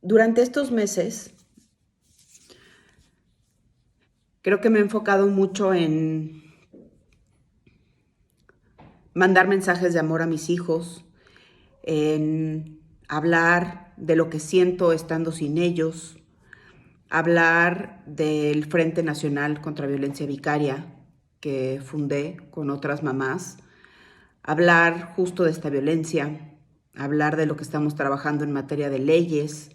Durante estos meses, creo que me he enfocado mucho en mandar mensajes de amor a mis hijos, en hablar de lo que siento estando sin ellos, hablar del Frente Nacional contra Violencia Vicaria que fundé con otras mamás, hablar justo de esta violencia, hablar de lo que estamos trabajando en materia de leyes,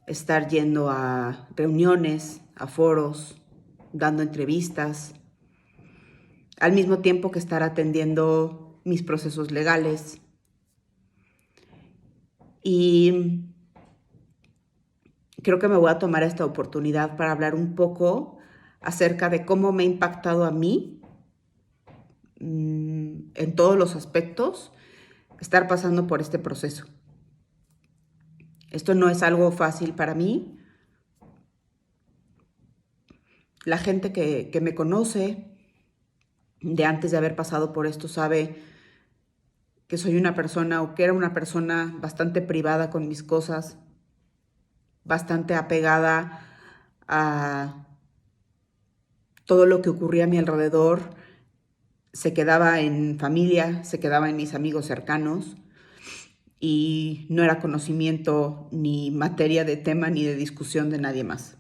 estar yendo a reuniones, a foros, dando entrevistas, al mismo tiempo que estar atendiendo mis procesos legales. Y creo que me voy a tomar esta oportunidad para hablar un poco acerca de cómo me ha impactado a mí en todos los aspectos estar pasando por este proceso. Esto no es algo fácil para mí. La gente que me conoce de antes de haber pasado por esto sabe que soy una persona o que era una persona bastante privada con mis cosas, bastante apegada a todo lo que ocurría a mi alrededor, se quedaba en familia, se quedaba en mis amigos cercanos y no era conocimiento ni materia de tema ni de discusión de nadie más.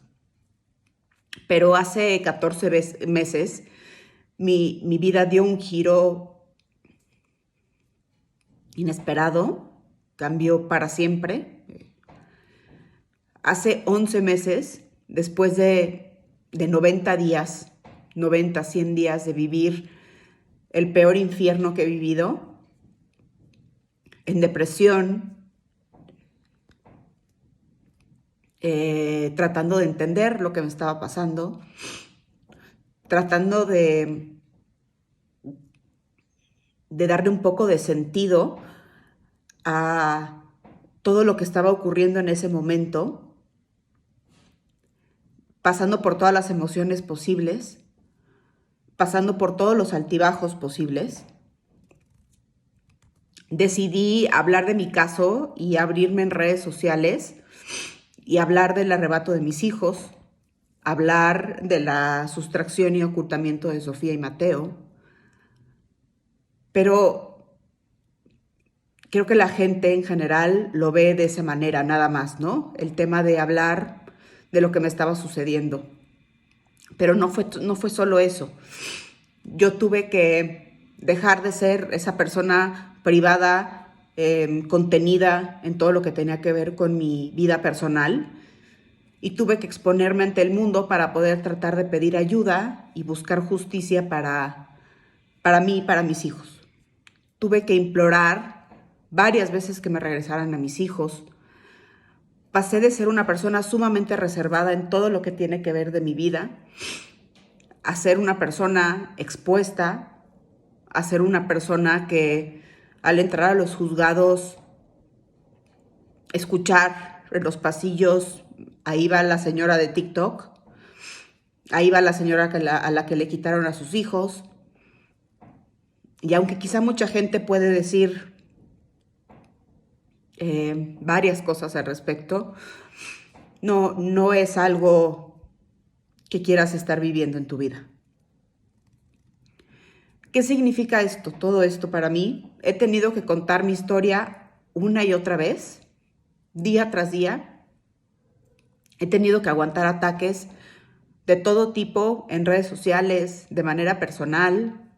Pero hace 14 meses mi vida dio un giro inesperado, cambió para siempre. Hace 11 meses, después de 90 días, 90, 100 días de vivir el peor infierno que he vivido, en depresión, tratando de entender lo que me estaba pasando, tratando de darle un poco de sentido a todo lo que estaba ocurriendo en ese momento, pasando por todas las emociones posibles, pasando por todos los altibajos posibles. Decidí hablar de mi caso y abrirme en redes sociales y hablar del arrebato de mis hijos, hablar de la sustracción y ocultamiento de Sofía y Mateo. Pero creo que la gente en general lo ve de esa manera, nada más, ¿no? El tema de hablar de lo que me estaba sucediendo. Pero no fue solo eso. Yo tuve que dejar de ser esa persona privada, contenida en todo lo que tenía que ver con mi vida personal, y tuve que exponerme ante el mundo para poder tratar de pedir ayuda y buscar justicia para mí y para mis hijos. Tuve que implorar varias veces que me regresaran a mis hijos. Pasé de ser una persona sumamente reservada en todo lo que tiene que ver de mi vida a ser una persona expuesta, a ser una persona que al entrar a los juzgados, escuchar en los pasillos, ahí va la señora de TikTok, ahí va la señora a la que le quitaron a sus hijos. Y aunque quizá mucha gente puede decir varias cosas al respecto, no es algo que quieras estar viviendo en tu vida. ¿Qué significa esto? Todo esto para mí. He tenido que contar mi historia una y otra vez, día tras día. He tenido que aguantar ataques de todo tipo en redes sociales, de manera personal.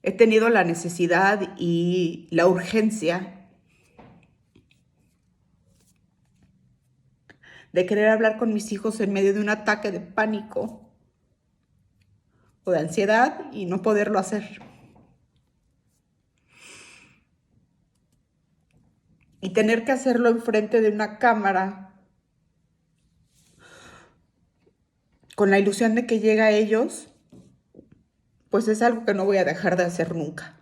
He tenido la necesidad y la urgencia de querer hablar con mis hijos en medio de un ataque de pánico o de ansiedad y no poderlo hacer. Y tener que hacerlo enfrente de una cámara con la ilusión de que llega a ellos, pues es algo que no voy a dejar de hacer nunca.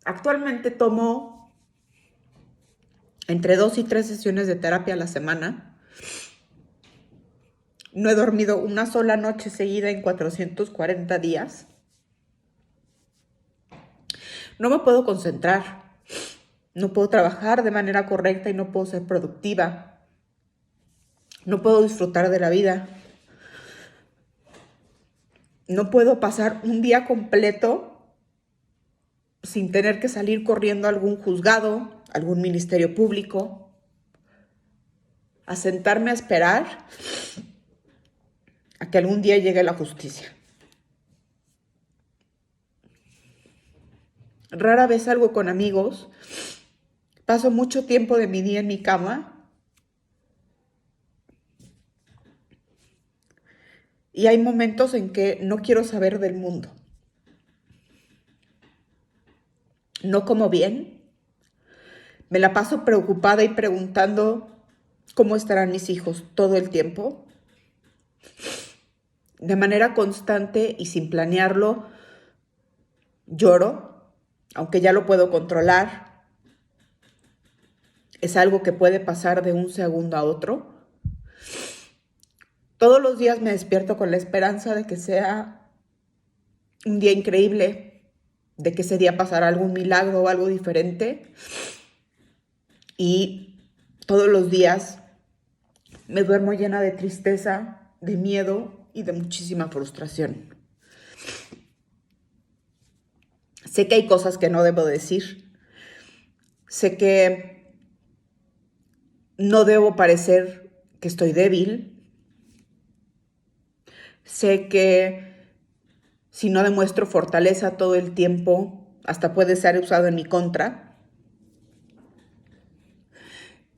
Actualmente tomo entre 2 y 3 sesiones de terapia a la semana. No he dormido una sola noche seguida en 440 días. No me puedo concentrar. No puedo trabajar de manera correcta y no puedo ser productiva. No puedo disfrutar de la vida. No puedo pasar un día completo sin tener que salir corriendo a algún juzgado, algún ministerio público, a sentarme a esperar a que algún día llegue la justicia. Rara vez salgo con amigos. Paso mucho tiempo de mi día en mi cama. Y hay momentos en que no quiero saber del mundo. No como bien. Me la paso preocupada y preguntando cómo estarán mis hijos todo el tiempo. De manera constante y sin planearlo, lloro, aunque ya lo puedo controlar. Es algo que puede pasar de un segundo a otro. Todos los días me despierto con la esperanza de que sea un día increíble, de que ese día pasará algún milagro o algo diferente. Y todos los días me duermo llena de tristeza, de miedo y de muchísima frustración. Sé que hay cosas que no debo decir. Sé que no debo parecer que estoy débil. Sé que si no demuestro fortaleza todo el tiempo, hasta puede ser usado en mi contra.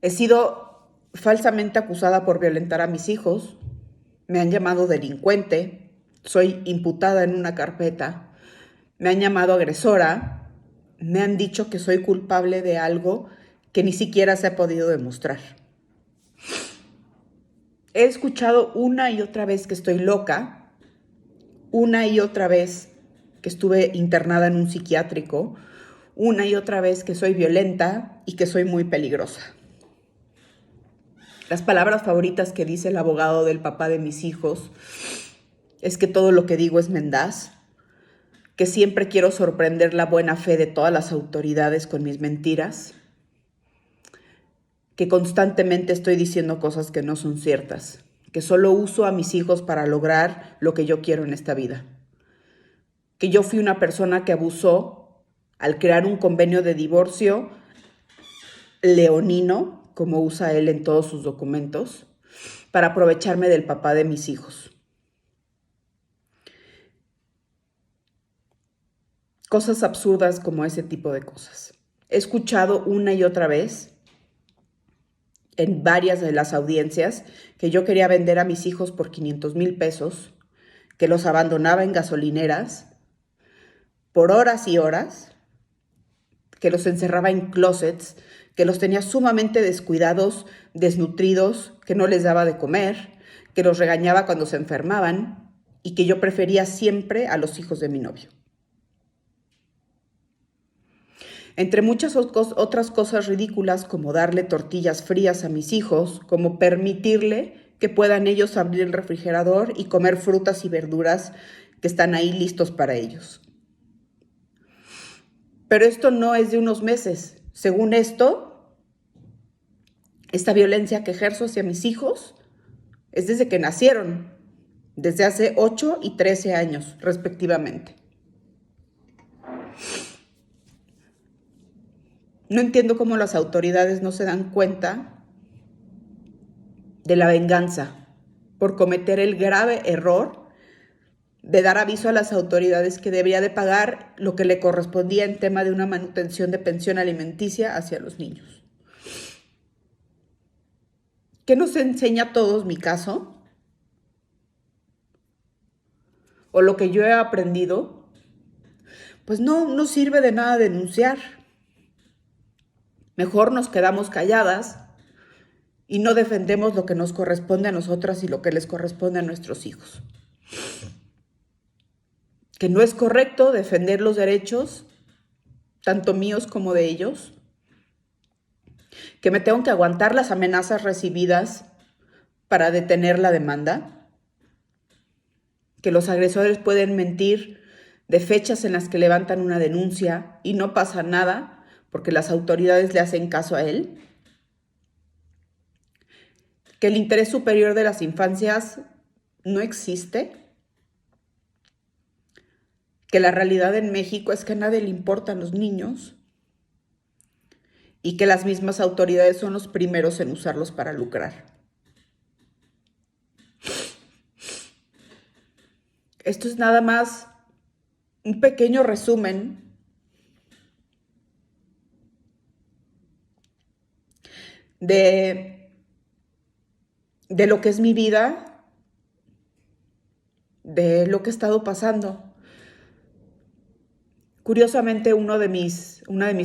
He sido falsamente acusada por violentar a mis hijos. Me han llamado delincuente. Soy imputada en una carpeta. Me han llamado agresora. Me han dicho que soy culpable de algo que ni siquiera se ha podido demostrar. He escuchado una y otra vez que estoy loca, una y otra vez que estuve internada en un psiquiátrico, una y otra vez que soy violenta y que soy muy peligrosa. Las palabras favoritas que dice el abogado del papá de mis hijos es que todo lo que digo es mendaz, que siempre quiero sorprender la buena fe de todas las autoridades con mis mentiras, que constantemente estoy diciendo cosas que no son ciertas, que solo uso a mis hijos para lograr lo que yo quiero en esta vida, que yo fui una persona que abusó al crear un convenio de divorcio leonino, como usa él en todos sus documentos, para aprovecharme del papá de mis hijos. Cosas absurdas como ese tipo de cosas. He escuchado una y otra vez en varias de las audiencias que yo quería vender a mis hijos por 500,000 pesos, que los abandonaba en gasolineras por horas y horas, que los encerraba en closets, que los tenía sumamente descuidados, desnutridos, que no les daba de comer, que los regañaba cuando se enfermaban y que yo prefería siempre a los hijos de mi novio. Entre muchas otras cosas ridículas, como darle tortillas frías a mis hijos, como permitirle que puedan ellos abrir el refrigerador y comer frutas y verduras que están ahí listos para ellos. Pero esto no es de unos meses. Según esto, esta violencia que ejerzo hacia mis hijos es desde que nacieron, desde hace 8 y 13 años, respectivamente. No entiendo cómo las autoridades no se dan cuenta de la venganza por cometer el grave error de dar aviso a las autoridades que debería de pagar lo que le correspondía en tema de una manutención de pensión alimenticia hacia los niños. ¿Qué nos enseña a todos mi caso? O lo que yo he aprendido, pues no sirve de nada denunciar. Mejor nos quedamos calladas y no defendemos lo que nos corresponde a nosotras y lo que les corresponde a nuestros hijos. Que no es correcto defender los derechos, tanto míos como de ellos. Que me tengo que aguantar las amenazas recibidas para detener la demanda. Que los agresores pueden mentir de fechas en las que levantan una denuncia y no pasa nada porque las autoridades le hacen caso a él, que el interés superior de las infancias no existe, que la realidad en México es que a nadie le importan los niños y que las mismas autoridades son los primeros en usarlos para lucrar. Esto es nada más un pequeño resumen de lo que es mi vida, de lo que he estado pasando. Curiosamente, una de mis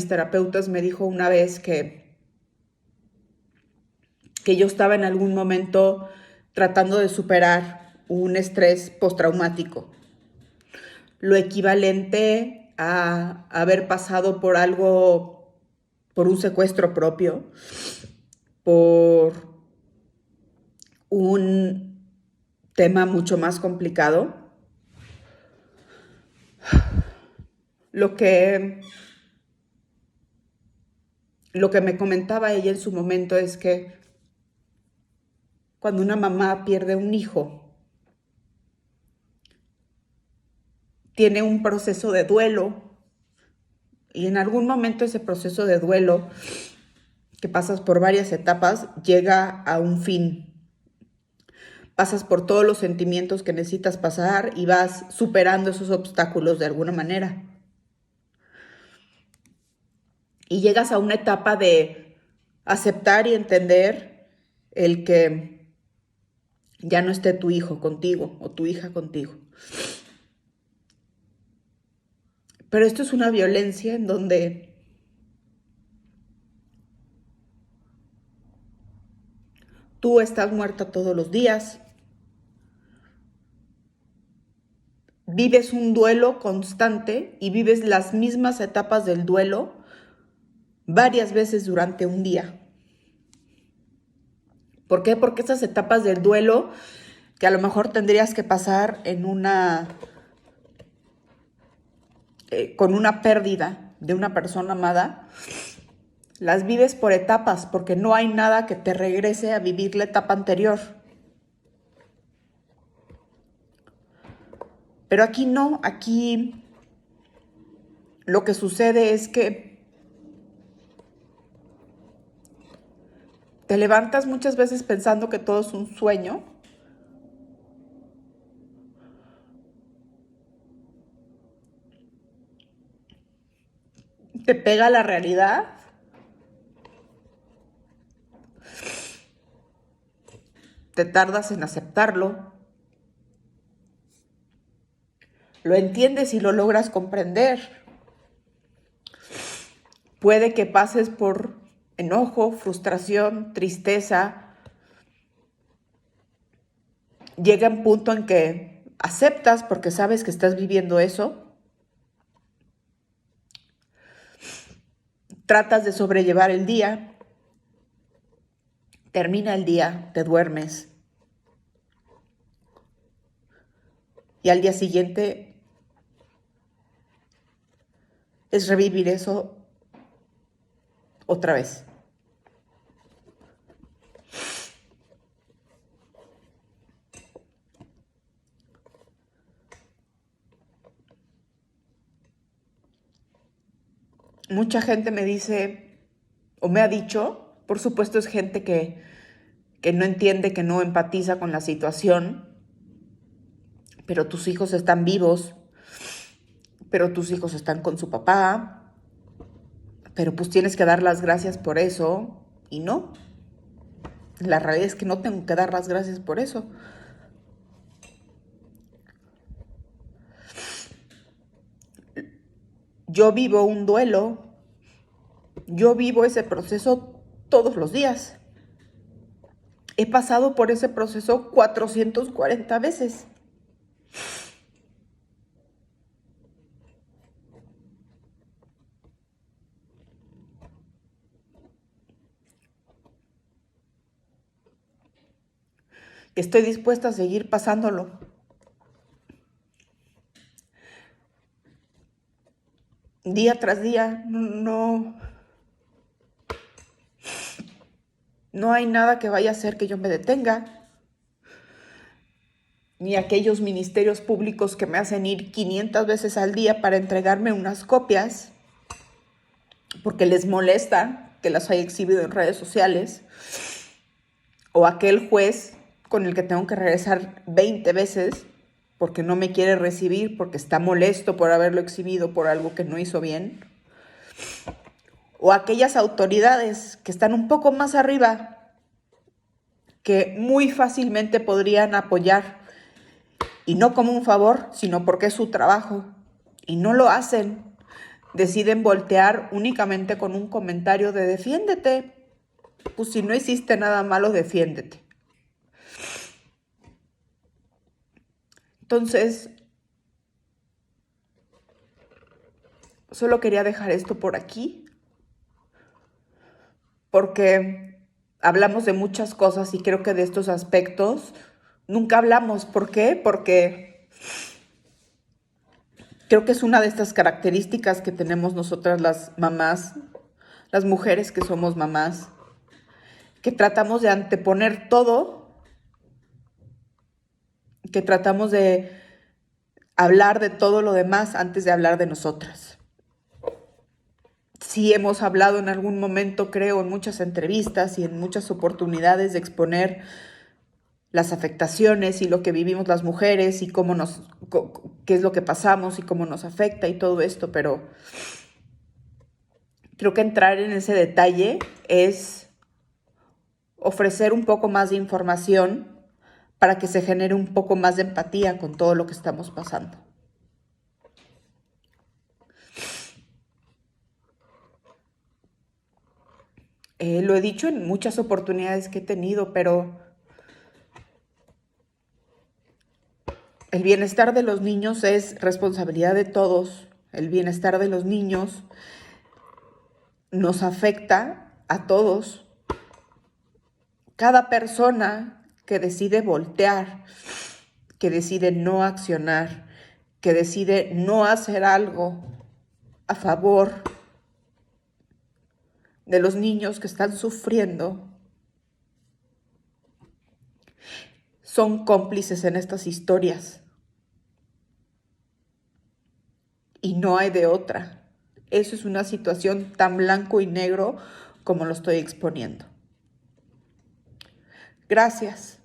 terapeutas me dijo una vez que yo estaba en algún momento tratando de superar un estrés postraumático, lo equivalente a haber pasado por algo, por un secuestro propio, por un tema mucho más complicado. Lo que me comentaba ella en su momento es que cuando una mamá pierde un hijo, tiene un proceso de duelo y en algún momento ese proceso de duelo, que pasas por varias etapas, llega a un fin. Pasas por todos los sentimientos que necesitas pasar y vas superando esos obstáculos de alguna manera. Y llegas a una etapa de aceptar y entender el que ya no esté tu hijo contigo o tu hija contigo. Pero esto es una violencia en donde tú estás muerta todos los días, vives un duelo constante y vives las mismas etapas del duelo varias veces durante un día. ¿Por qué? Porque esas etapas del duelo que a lo mejor tendrías que pasar en con una pérdida de una persona amada, las vives por etapas, porque no hay nada que te regrese a vivir la etapa anterior. Pero aquí no, aquí lo que sucede es que te levantas muchas veces pensando que todo es un sueño. Te pega la realidad. Te tardas en aceptarlo. Lo entiendes y lo logras comprender. Puede que pases por enojo, frustración, tristeza. Llega un punto en que aceptas porque sabes que estás viviendo eso. Tratas de sobrellevar el día. Termina el día, te duermes. Y al día siguiente es revivir eso otra vez. Mucha gente me dice, o me ha dicho, por supuesto es gente que no entiende, que no empatiza con la situación, pero tus hijos están vivos, pero tus hijos están con su papá, pero pues tienes que dar las gracias por eso, y no. La realidad es que no tengo que dar las gracias por eso. Yo vivo un duelo, yo vivo ese proceso todos los días. He pasado por ese proceso 440 veces. Estoy dispuesta a seguir pasándolo. Día tras día, no No hay nada que vaya a hacer que yo me detenga, ni aquellos ministerios públicos que me hacen ir 500 veces al día para entregarme unas copias, porque les molesta que las haya exhibido en redes sociales, o aquel juez con el que tengo que regresar 20 veces porque no me quiere recibir, porque está molesto por haberlo exhibido por algo que no hizo bien, o aquellas autoridades que están un poco más arriba, que muy fácilmente podrían apoyar, y no como un favor, sino porque es su trabajo, y no lo hacen. Deciden voltear únicamente con un comentario de defiéndete. Pues si no hiciste nada malo, defiéndete. Entonces, solo quería dejar esto por aquí, porque hablamos de muchas cosas y creo que de estos aspectos nunca hablamos. ¿Por qué? Porque creo que es una de estas características que tenemos nosotras las mamás, las mujeres que somos mamás, que tratamos de anteponer todo, que tratamos de hablar de todo lo demás antes de hablar de nosotras. Sí hemos hablado en algún momento, creo, en muchas entrevistas y en muchas oportunidades de exponer las afectaciones y lo que vivimos las mujeres y qué es lo que pasamos y cómo nos afecta y todo esto, pero creo que entrar en ese detalle es ofrecer un poco más de información para que se genere un poco más de empatía con todo lo que estamos pasando. Lo he dicho en muchas oportunidades que he tenido, pero el bienestar de los niños es responsabilidad de todos. El bienestar de los niños nos afecta a todos. Cada persona que decide voltear, que decide no accionar, que decide no hacer algo a favor de los niños que están sufriendo, son cómplices en estas historias. Y no hay de otra. Eso es una situación tan blanco y negro como lo estoy exponiendo. Gracias.